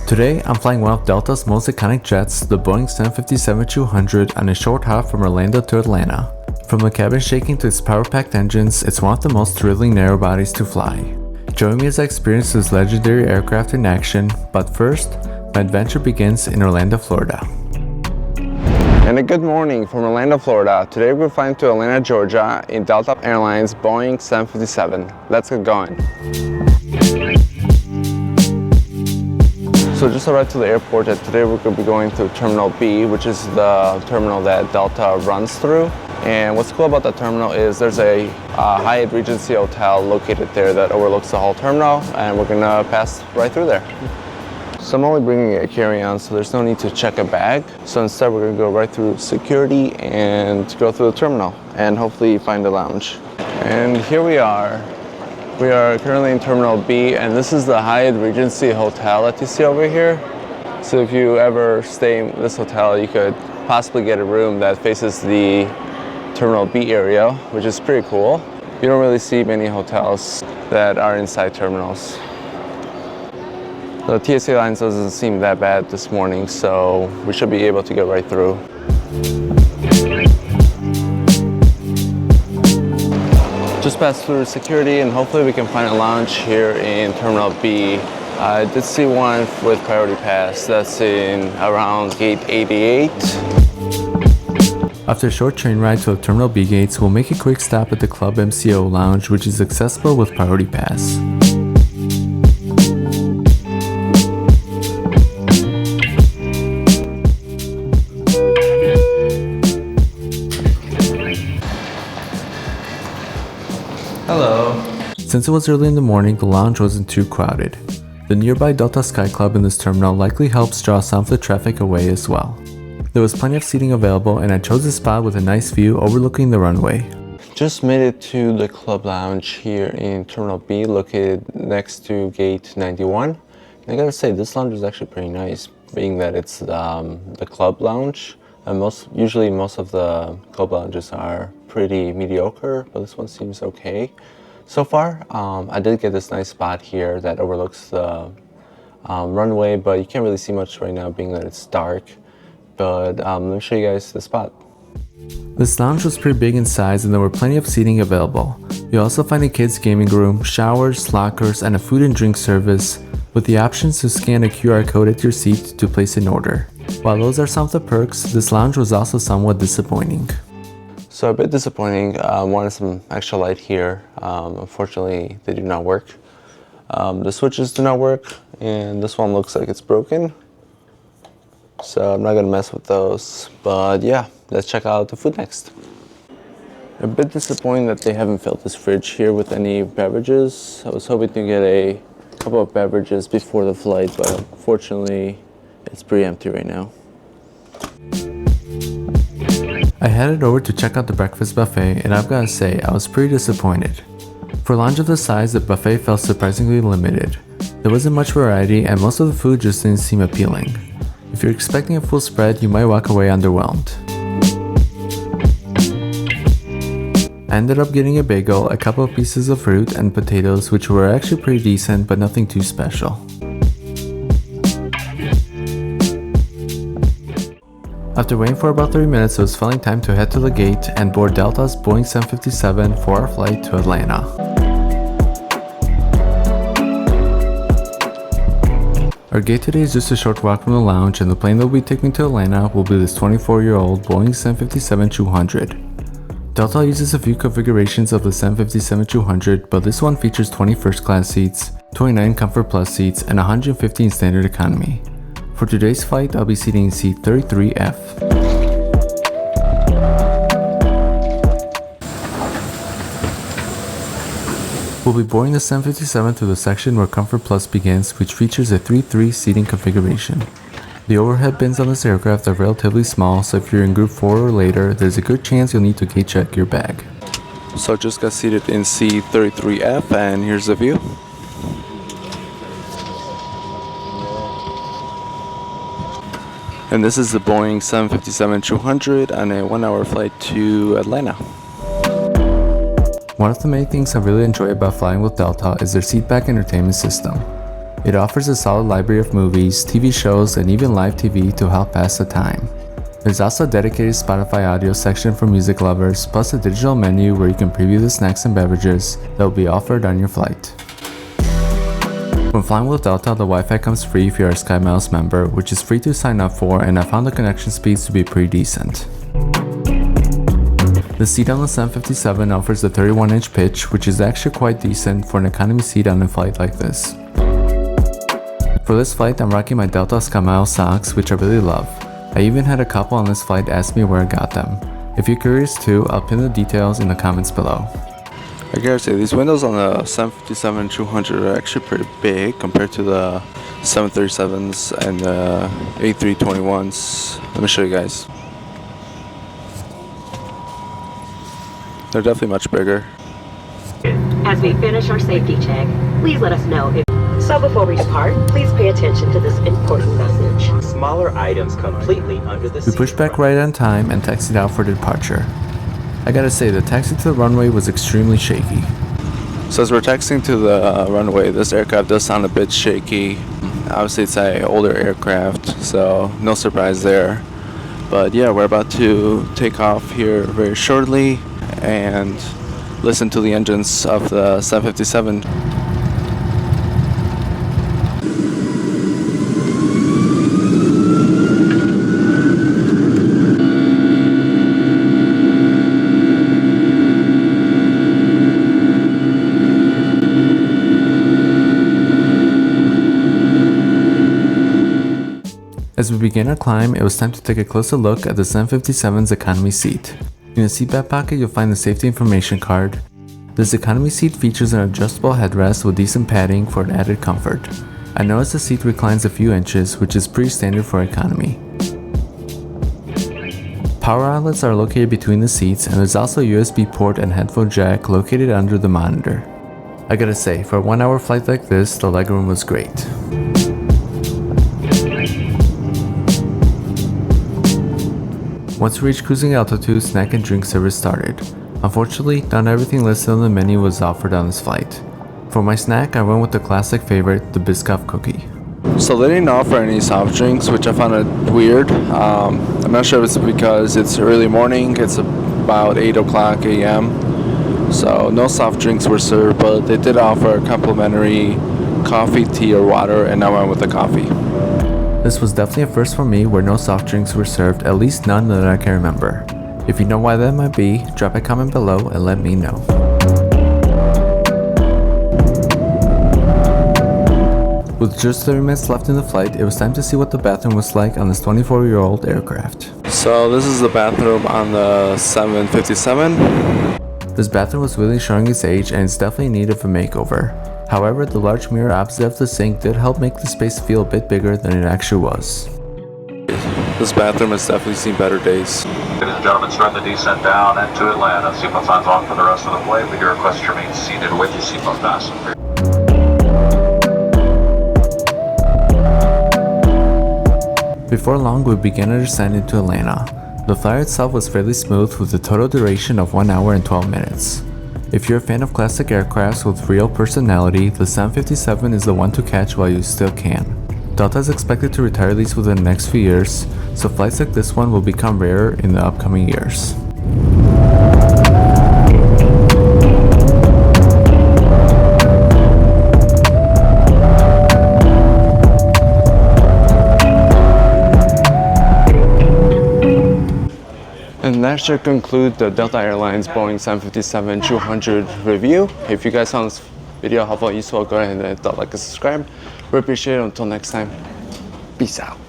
Today, I'm flying one of Delta's most iconic jets, the Boeing 757-200, on a short hop from Orlando to Atlanta. From the cabin shaking to its power-packed engines, it's one of the most thrilling narrow bodies to fly. Join me as I experience this legendary aircraft in action, but first, my adventure begins in Orlando, Florida. And a good morning from Orlando, Florida. Today we're flying to Atlanta, Georgia in Delta Airlines Boeing 757. Let's get going. So just arrived to the airport, and today we're going to be going to Terminal B, which is the terminal that Delta runs through. And what's cool about that terminal is there's a Hyatt Regency hotel located there that overlooks the whole terminal, and we're going to pass right through there. So I'm only bringing a carry-on, so there's no need to check a bag. So instead we're going to go right through security and go through the terminal and hopefully find a lounge. And here we are. We are currently in Terminal B, and this is the Hyatt Regency Hotel that you see over here. So if you ever stay in this hotel, you could possibly get a room that faces the Terminal B area, which is pretty cool. You don't really see many hotels that are inside terminals. The TSA lines doesn't seem that bad this morning, so we should be able to get right through. Just passed through security, and hopefully we can find a lounge here in Terminal B. I did see one with priority pass that's in around gate 88. After a short train ride to the Terminal B gates, we'll make a quick stop at the Club MCO lounge, which is accessible with priority pass. Hello. Since it was early in the morning, the lounge wasn't too crowded. The nearby Delta Sky Club in this terminal likely helps draw some of the traffic away as well. There was plenty of seating available, and I chose a spot with a nice view overlooking the runway. Just made it to the club lounge here in Terminal B, located next to gate 91. And I gotta say, this lounge is actually pretty nice, being that it's the club lounge. And usually most of the club lounges are pretty mediocre, but this one seems okay so far. I did get this nice spot here that overlooks the runway, but you can't really see much right now being that it's dark. But let me show you guys the spot. This lounge was pretty big in size, and there were plenty of seating available. You'll also find a kids gaming room, showers, lockers, and a food and drink service, with the options to scan a QR code at your seat to place an order. While those are some of the perks, this lounge was also somewhat disappointing. So a bit disappointing. Wanted some extra light here. Unfortunately, they do not work. The switches do not work, and this one looks like it's broken. So I'm not gonna mess with those. But yeah, let's check out the food next. A bit disappointing that they haven't filled this fridge here with any beverages. I was hoping to get a couple of beverages before the flight, but unfortunately, it's pretty empty right now. I headed over to check out the breakfast buffet, and I've gotta say, I was pretty disappointed. For a lounge of this size, the buffet felt surprisingly limited. There wasn't much variety, and most of the food just didn't seem appealing. If you're expecting a full spread, you might walk away underwhelmed. I ended up getting a bagel, a couple of pieces of fruit, and potatoes, which were actually pretty decent, but nothing too special. After waiting for about 30 minutes, it was finally time to head to the gate and board Delta's Boeing 757 for our flight to Atlanta. Our gate today is just a short walk from the lounge, and the plane that will be taking me to Atlanta will be this 24-year-old Boeing 757-200. Delta uses a few configurations of the 757-200, but this one features 20 first class seats, 29 Comfort Plus seats, and 115 Standard Economy. For today's flight, I'll be seating seat 33F. We'll be boarding the 757 through the section where Comfort Plus begins, which features a 3-3 seating configuration. The overhead bins on this aircraft are relatively small, so if you're in group 4 or later, there's a good chance you'll need to gate check your bag. So I just got seated in seat 33F, and here's the view. And this is the Boeing 757-200 on a 1-hour flight to Atlanta. One of the main things I really enjoy about flying with Delta is their seatback entertainment system. It offers a solid library of movies, TV shows, and even live TV to help pass the time. There's also a dedicated Spotify audio section for music lovers, plus a digital menu where you can preview the snacks and beverages that will be offered on your flight. When flying with Delta, the Wi-Fi comes free if you're a SkyMiles member, which is free to sign up for, and I found the connection speeds to be pretty decent. The seat on the 757 offers a 31-inch pitch, which is actually quite decent for an economy seat on a flight like this. For this flight, I'm rocking my Delta SkyMiles socks, which I really love. I even had a couple on this flight ask me where I got them. If you're curious too, I'll pin the details in the comments below. I gotta say, these windows on the 757-200 are actually pretty big compared to the 737s and the A321s. Let me show you guys. They're definitely much bigger. As we finish our safety check, please let us know if... So before we depart, please pay attention to this important message. Smaller items completely under the seat. We pushed back right on time and taxied out for departure. I gotta say, the taxi to the runway was extremely shaky. So as we're taxiing to the runway, this aircraft does sound a bit shaky. Obviously it's an older aircraft, so no surprise there. But yeah, we're about to take off here very shortly and listen to the engines of the 757. As we began our climb, it was time to take a closer look at the 757's economy seat. In the seat back pocket, you'll find the safety information card. This economy seat features an adjustable headrest with decent padding for added comfort. I noticed the seat reclines a few inches, which is pretty standard for economy. Power outlets are located between the seats, and there's also a USB port and headphone jack located under the monitor. I gotta say, for a 1-hour flight like this, the legroom was great. Once we reached cruising altitude, snack and drink service started. Unfortunately, not everything listed on the menu was offered on this flight. For my snack, I went with the classic favorite, the Biscoff cookie. So they didn't offer any soft drinks, which I found it weird. I'm not sure if it's because it's early morning, it's about 8 o'clock a.m. So no soft drinks were served, but they did offer complimentary coffee, tea, or water, and I went with the coffee. This was definitely a first for me where no soft drinks were served, at least none that I can remember. If you know why that might be, drop a comment below and let me know. With just 30 minutes left in the flight, it was time to see what the bathroom was like on this 24-year-old aircraft. So this is the bathroom on the 757. This bathroom was really showing its age and it's definitely in need of a makeover. However, the large mirror opposite of the sink did help make the space feel a bit bigger than it actually was. This bathroom has definitely seen better days. Ladies and gentlemen, starting the descent down into Atlanta. Seatbelt signs on for the rest of the way. We do request you remain seated with your seatbelt fastened. Before long, we began our descent into Atlanta. The flight itself was fairly smooth with a total duration of 1 hour and 12 minutes. If you're a fan of classic aircrafts with real personality, the 757 is the one to catch while you still can. Delta is expected to retire these within the next few years, so flights like this one will become rarer in the upcoming years. And that should conclude the Delta Airlines Boeing 757-200 review. If you guys found this video helpful and useful, go ahead and hit that like and subscribe. We appreciate it. Until next time, peace out.